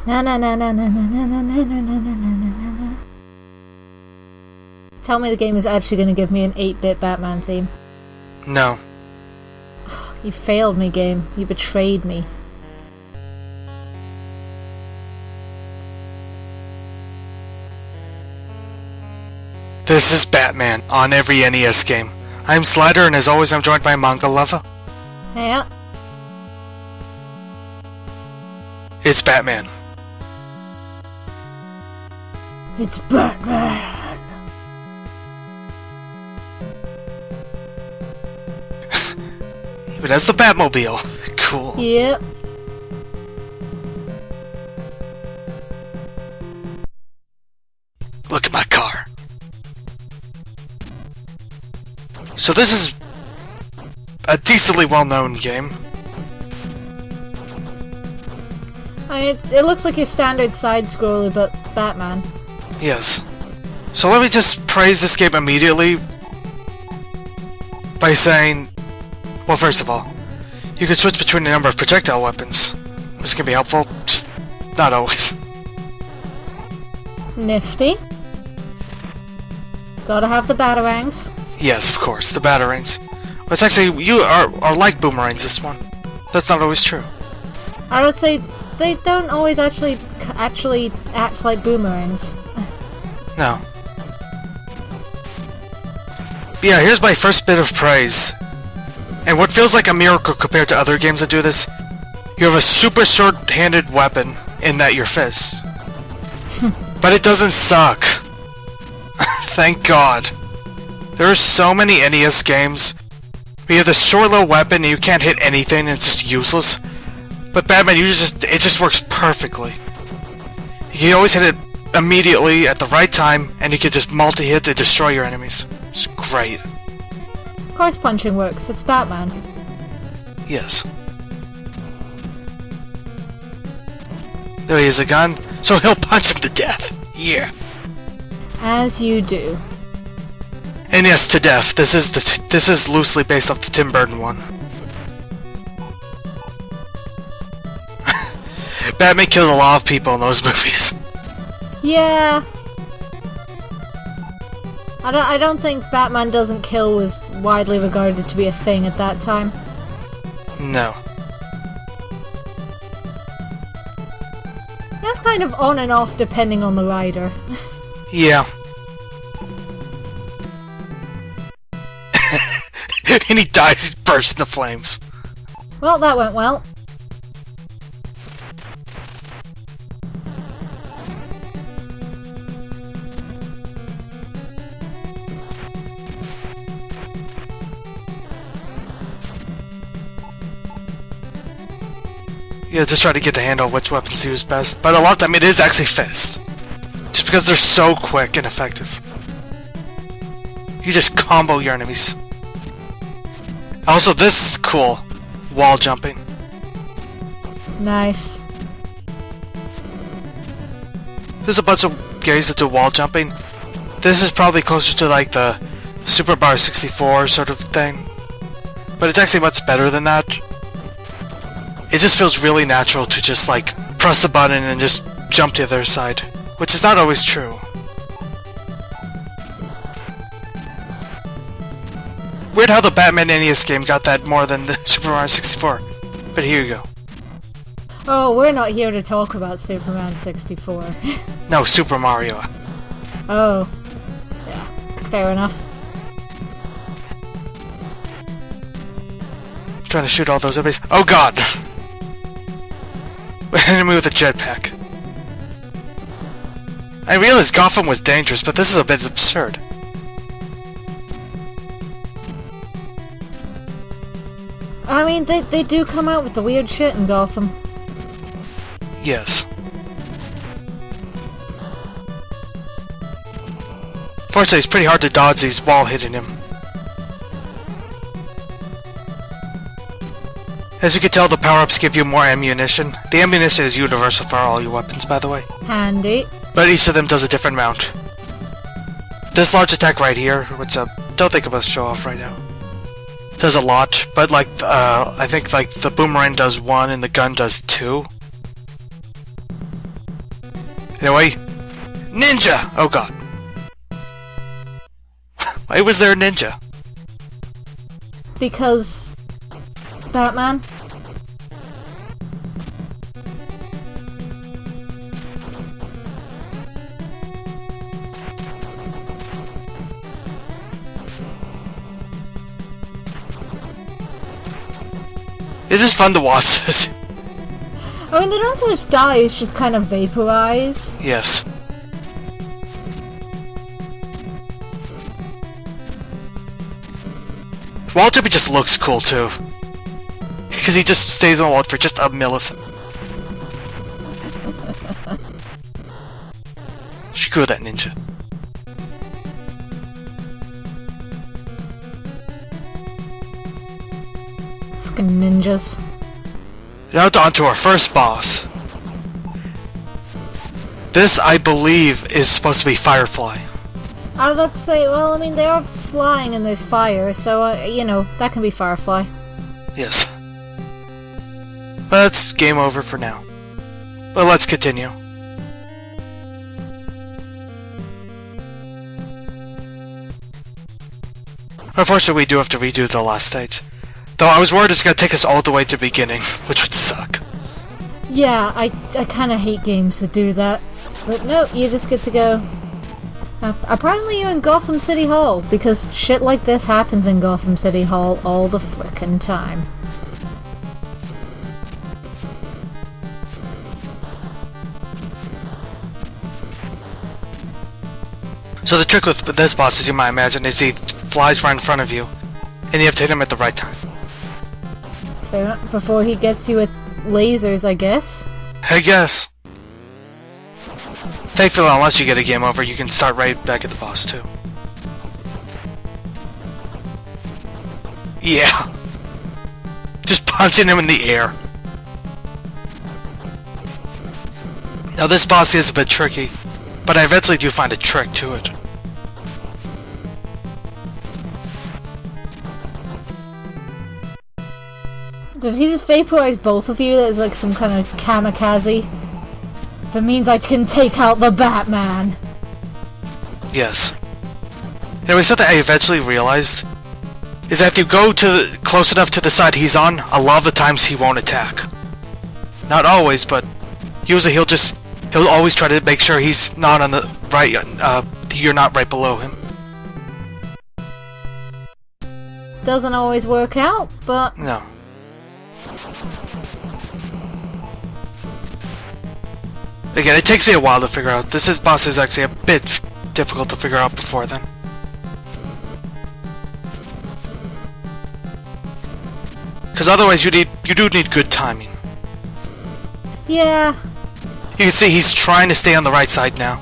Na na na na na na na na na na na na na. Tell me the game is actually going to give me an 8-bit Batman theme. No. You failed me, game. You betrayed me. This is Batman on every NES game. I'm Slider, and as always I'm joined by Manga Lover. Yeah. It's Batman. It's Batman. Even as the Batmobile. Cool. Yep. Look at my car. So this is a decently well-known game. It looks like your standard side-scroller, but Batman. Yes. So let me just praise this game immediately by saying, well, first of all, you can switch between a number of projectile weapons. This can be helpful, just not always. Nifty. Gotta have the batarangs. Yes, of course, the batarangs. But it's actually, you are like boomerangs, this one. That's not always true. I would say they don't always actually act like boomerangs. No. Yeah, here's my first bit of praise. And what feels like a miracle compared to other games that do this, you have a super short-handed weapon in that your fists. But it doesn't suck. Thank God. There are so many NES games where you have this short little weapon and you can't hit anything and it's just useless. But Batman, it just works perfectly. You can always hit it immediately at the right time and you can just multi-hit to destroy your enemies. It's great. Of course punching works, it's Batman. Yes. There he is a gun, so he'll punch him to death. Yeah. As you do. And yes, to death. This is loosely based off the Tim Burton one. Batman killed a lot of people in those movies. Yeah. I don't think Batman Doesn't Kill was widely regarded to be a thing at that time. No. That's kind of on and off depending on the rider. Yeah. And he dies, he bursts into flames. Well, that went well. Yeah, just try to get the handle of which weapons to use best. But a lot of the time it is actually fists. Just because they're so quick and effective. You just combo your enemies. Also, this is cool. Wall jumping. Nice. There's a bunch of games that do wall jumping. This is probably closer to like the Super Mario 64 sort of thing. But it's actually much better than that. It just feels really natural to just like press the button and just jump to the other side. Which is not always true. Weird how the Batman NES game got that more than the Super Mario 64. But here you go. Oh, we're not here to talk about Superman 64. No, Super Mario. Oh. Yeah, fair enough. Trying to shoot all those enemies. Oh god! Enemy with a jetpack. I realized Gotham was dangerous, but this is a bit absurd. I mean, they do come out with the weird shit in Gotham. Yes. Fortunately, it's pretty hard to dodge these while hitting him. As you can tell, the power-ups give you more ammunition. The ammunition is universal for all your weapons, by the way. Handy. But each of them does a different amount. This large attack right here, which don't think about show off right now, does a lot, but like, I think like the boomerang does 1 and the gun does 2. Anyway, ninja! Oh god. Why was there a ninja? Because... Batman? It's just fun to watch this. I mean, they don't so much die, it's just kind of vaporize. Yes. Walter just looks cool too. Because he just stays on the wall for just a millisecond. Screw that ninja. Fucking ninjas. Now on to our first boss. This, I believe, is supposed to be Firefly. I was about to say, well, I mean, they are flying and there's fire, so, you know, that can be Firefly. Yes. But it's game over for now. But let's continue. Unfortunately, we do have to redo the last stage. Though I was worried it's going to take us all the way to the beginning, which would suck. Yeah, I kind of hate games that do that. But no, you just get to go. Apparently you're in Gotham City Hall, because shit like this happens in Gotham City Hall all the frickin' time. So the trick with this boss, as you might imagine, is he flies right in front of you, and you have to hit him at the right time. Before he gets you with lasers, I guess. I guess. Thankfully, unless you get a game over, you can start right back at the boss, too. Yeah. Just punching him in the air. Now, this boss is a bit tricky, but I eventually do find a trick to it. Did he just vaporize both of you? That's like some kind of kamikaze? If it means I can take out the Batman. Yes. Anyway, something I eventually realized is that if you go close enough to the side he's on, a lot of the times he won't attack. Not always, but usually he'll always try to make sure he's not on the right, you're not right below him. Doesn't always work out, but... No. Again, it takes me a while to figure out. This boss is actually a bit difficult to figure out before then. Because otherwise you do need good timing. Yeah. You can see he's trying to stay on the right side now.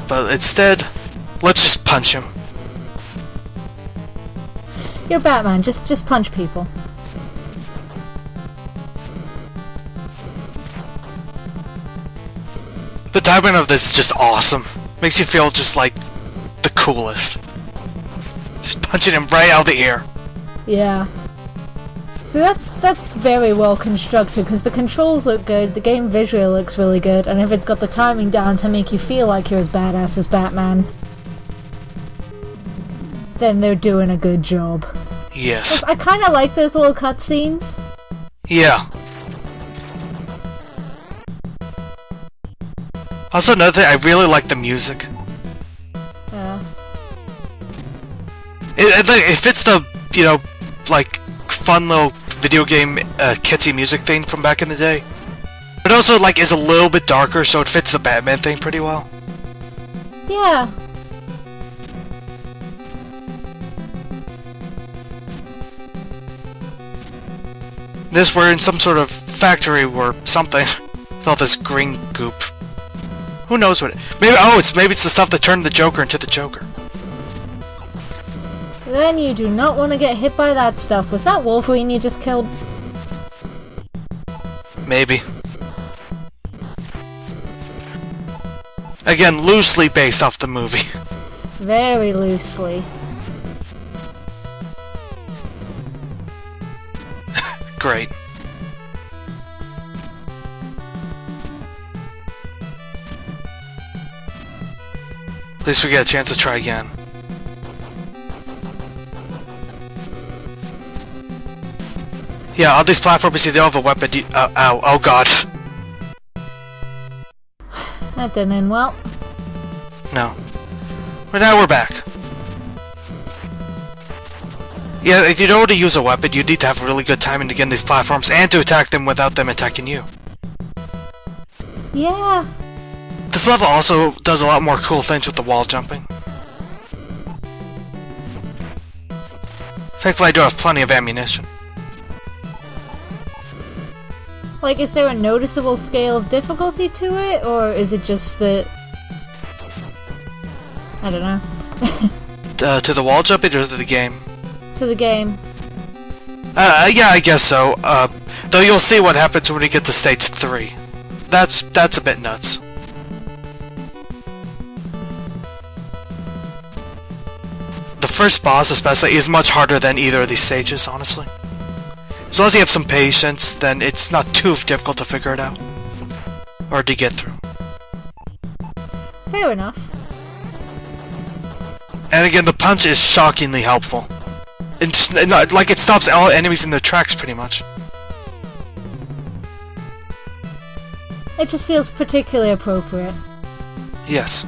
But instead, let's just punch him. You're Batman, just punch people. The timing of this is just awesome. Makes you feel just like the coolest. Just punching him right out of the air. Yeah. So that's very well constructed, because the controls look good, the game visually looks really good, and if it's got the timing down to make you feel like you're as badass as Batman, then they're doing a good job. Yes. I kind of like those little cutscenes. Yeah. Also, another thing, I really like the music. Yeah. It fits the, you know, like, fun little video game catchy music thing from back in the day. But also, like, is a little bit darker, so it fits the Batman thing pretty well. Yeah. This, we're in some sort of factory or something with all this green goop. Who knows what it... Maybe it's the stuff that turned the Joker into the Joker. Then you do not want to get hit by that stuff. Was that Wolverine you just killed? Maybe. Again, loosely based off the movie. Very loosely. Great. At least we get a chance to try again. Yeah, all these platforms, they don't have a weapon. Ow. Oh god. That didn't end well. No. But now we're back. Yeah, if you don't want to use a weapon, you need to have really good timing to get in these platforms and to attack them without them attacking you. Yeah. This level also does a lot more cool things with the wall jumping. Thankfully, I do have plenty of ammunition. Like, is there a noticeable scale of difficulty to it, or is it just that... I don't know. To the wall jumping or to the game? To the game. Yeah, I guess so. Though you'll see what happens when we get to stage 3. That's a bit nuts. The first boss, especially, is much harder than either of these stages, honestly. As long as you have some patience, then it's not too difficult to figure it out. Or to get through. Fair enough. And again, the punch is shockingly helpful. Like, it stops all enemies in their tracks, pretty much. It just feels particularly appropriate. Yes.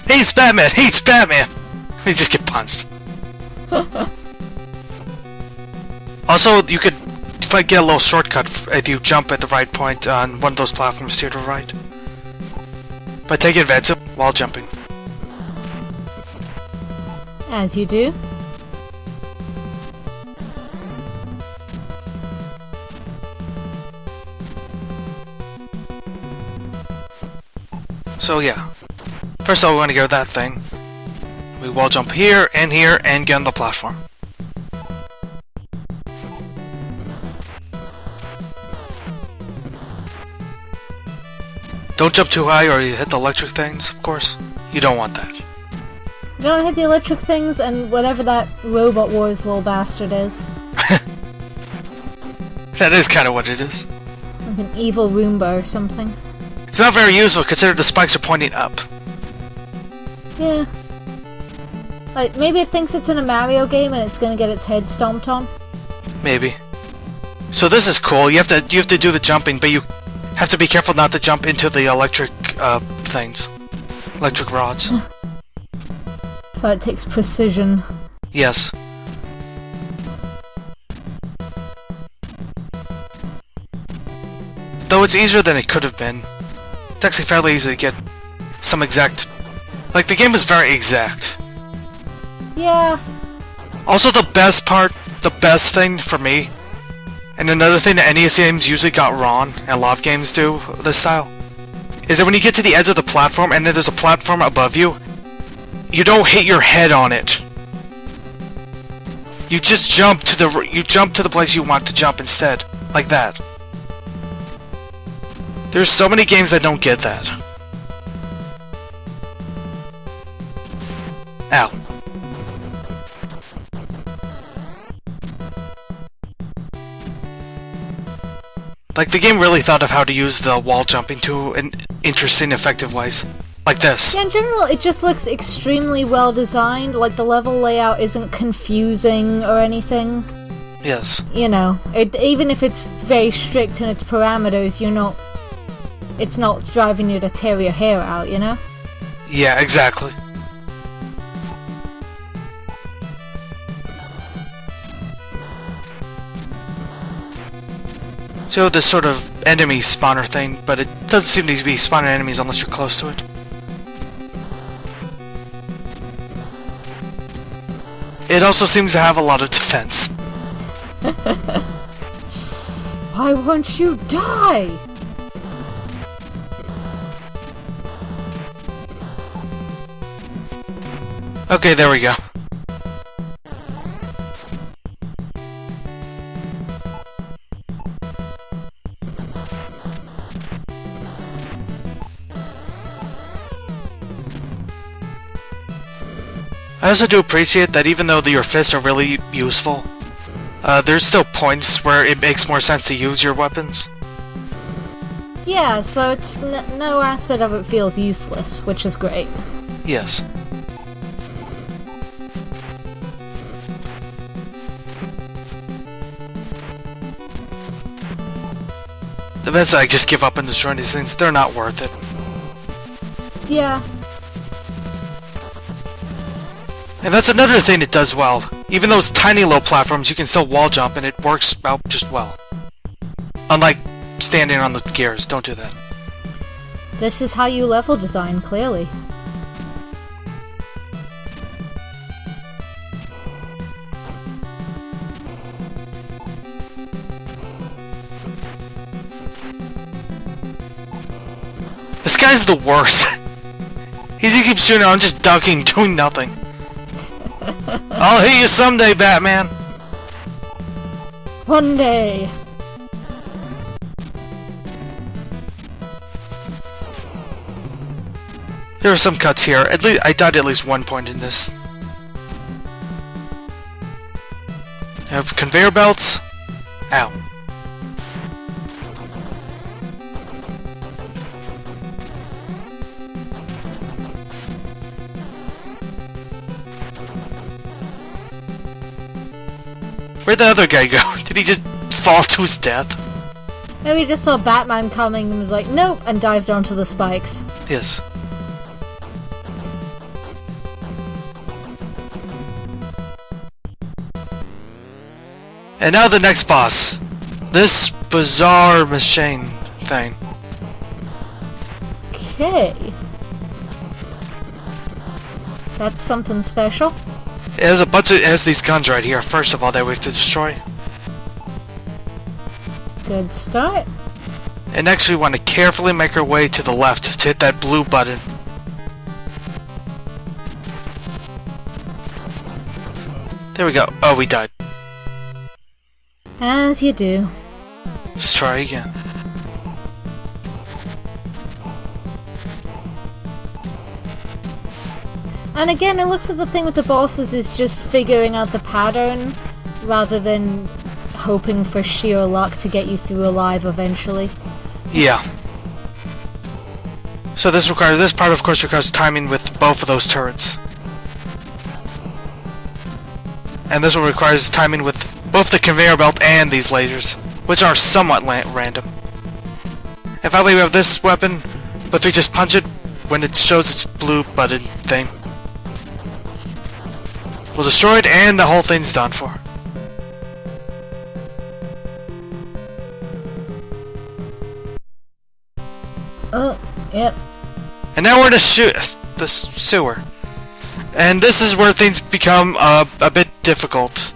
He's Batman! He's Batman! They just get punched. Also, you could get a little shortcut if you jump at the right point on one of those platforms to your right. But take advantage while jumping. As you do. So yeah. First of all, we want to get that thing. We wall jump here, and get on the platform. Don't jump too high or you hit the electric things, of course. You don't want that. You don't hit the electric things and whatever that Robot Wars little bastard is. That is kind of what it is. Like an evil Roomba or something. It's not very useful considering the spikes are pointing up. Yeah. Like, maybe it thinks it's in a Mario game and it's gonna get its head stomped on. Maybe. So this is cool. You have to do the jumping, but you have to be careful not to jump into the electric things. Electric rods. So it takes precision. Yes. Though it's easier than it could have been. It's actually fairly easy to get some exact... Like, the game is very exact. Yeah. Also, the best thing for me, and another thing that NES games usually got wrong, and a lot of games do this style, is that when you get to the edge of the platform and then there's a platform above you, you don't hit your head on it. You just jump to the place you want to jump instead, like that. There's so many games that don't get that. Ow. Like, the game really thought of how to use the wall jumping to an interesting, effective ways. Like this. Yeah, in general, it just looks extremely well designed. Like, the level layout isn't confusing or anything. Yes. You know, even if it's very strict in its parameters, it's not driving you to tear your hair out, you know? Yeah, exactly. So this sort of enemy spawner thing, but it doesn't seem to be spawning enemies unless you're close to it. It also seems to have a lot of defense. Why won't you die? Okay, there we go. I also do appreciate that even though your fists are really useful, there's still points where it makes more sense to use your weapons. Yeah, so it's no aspect of it feels useless, which is great. Yes. Eventually I just give up and destroy these things. They're not worth it. Yeah. And that's another thing it does well. Even those tiny low platforms, you can still wall jump and it works out just well. Unlike standing on the gears, don't do that. This is how you level design, clearly. This guy's the worst. He keeps shooting around, just ducking, doing nothing. I'll hit you someday, Batman! One day! There are some cuts here. At least I died at least one point in this. I have conveyor belts. Ow. Where'd the other guy go? Did he just fall to his death? Maybe he just saw Batman coming and was like, nope, and dived onto the spikes. Yes. And now the next boss. This bizarre machine thing. Okay. That's something special. It has it has these guns right here, first of all, that we have to destroy. Good start. And next we want to carefully make our way to the left to hit that blue button. There we go. Oh, we died. As you do. Let's try again. And again, it looks like the thing with the bosses is just figuring out the pattern rather than hoping for sheer luck to get you through alive eventually. Yeah. So this part of course requires timing with both of those turrets. And this one requires timing with both the conveyor belt and these lasers, which are somewhat random. And finally we have this weapon, but we just punch it when it shows its blue button thing. We'll destroy it and the whole thing's done for. Oh, yep. And now we're in the sewer. And this is where things become a bit difficult.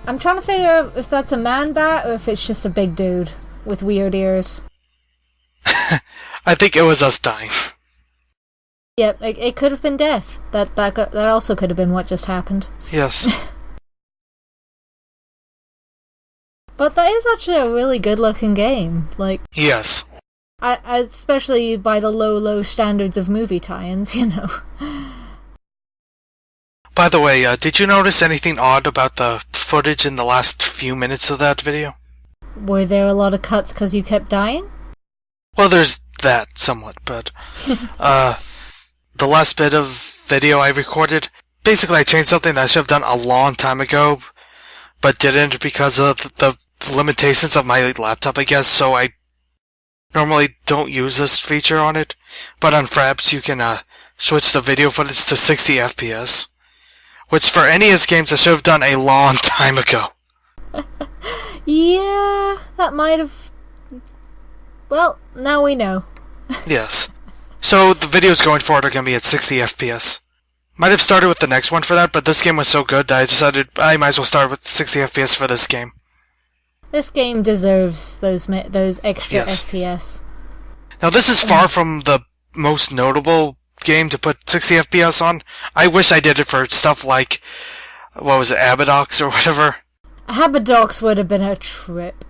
I'm trying to figure out if that's a man bat or if it's just a big dude with weird ears. I think it was us dying. Yep, it could have been death. That also could have been what just happened. Yes. But that is actually a really good looking game. Like, Yes. especially by the low standards of movie tie-ins, you know. By the way, did you notice anything odd about the footage in the last few minutes of that video? Were there a lot of cuts because you kept dying? Well, there's that, somewhat, but... the last bit of video I recorded, basically I changed something that I should have done a long time ago, but didn't because of the limitations of my laptop, I guess, so I normally don't use this feature on it, but on Fraps you can switch the video footage to 60 FPS, which for NES games I should have done a long time ago. Yeah, that might have... Well, now we know. Yes. So the videos going forward are going to be at 60 FPS. Might have started with the next one for that, but this game was so good that I decided I might as well start with 60 FPS for this game. This game deserves those extra Yes. FPS. Now this is far from the most notable game to put 60 FPS on. I wish I did it for stuff like, what was it, Abadox or whatever. Habadox would have been a trip.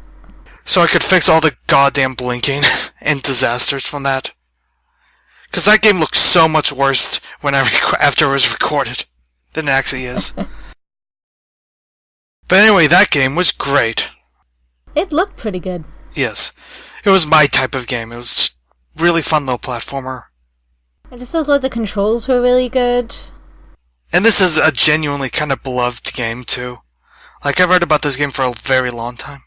So I could fix all the goddamn blinking and disasters from that. Because that game looks so much worse when after it was recorded than it actually is. But anyway, that game was great. It looked pretty good. Yes. It was my type of game. It was really fun little platformer. I just thought like the controls were really good. And this is a genuinely kind of beloved game, too. Like, I've read about this game for a very long time.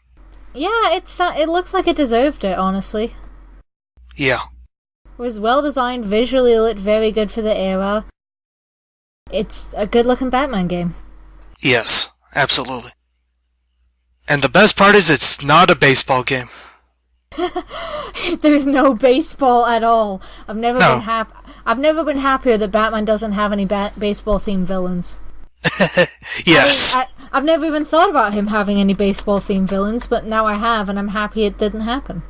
Yeah, it looks like it deserved it, honestly. Yeah. It was well designed, visually looked very good for the era. It's a good looking Batman game. Yes, absolutely. And the best part is it's not a baseball game. There's no baseball at all. I've never been happier that Batman doesn't have any baseball themed villains. Yes. I've never even thought about him having any baseball themed villains, but now I have, and I'm happy it didn't happen.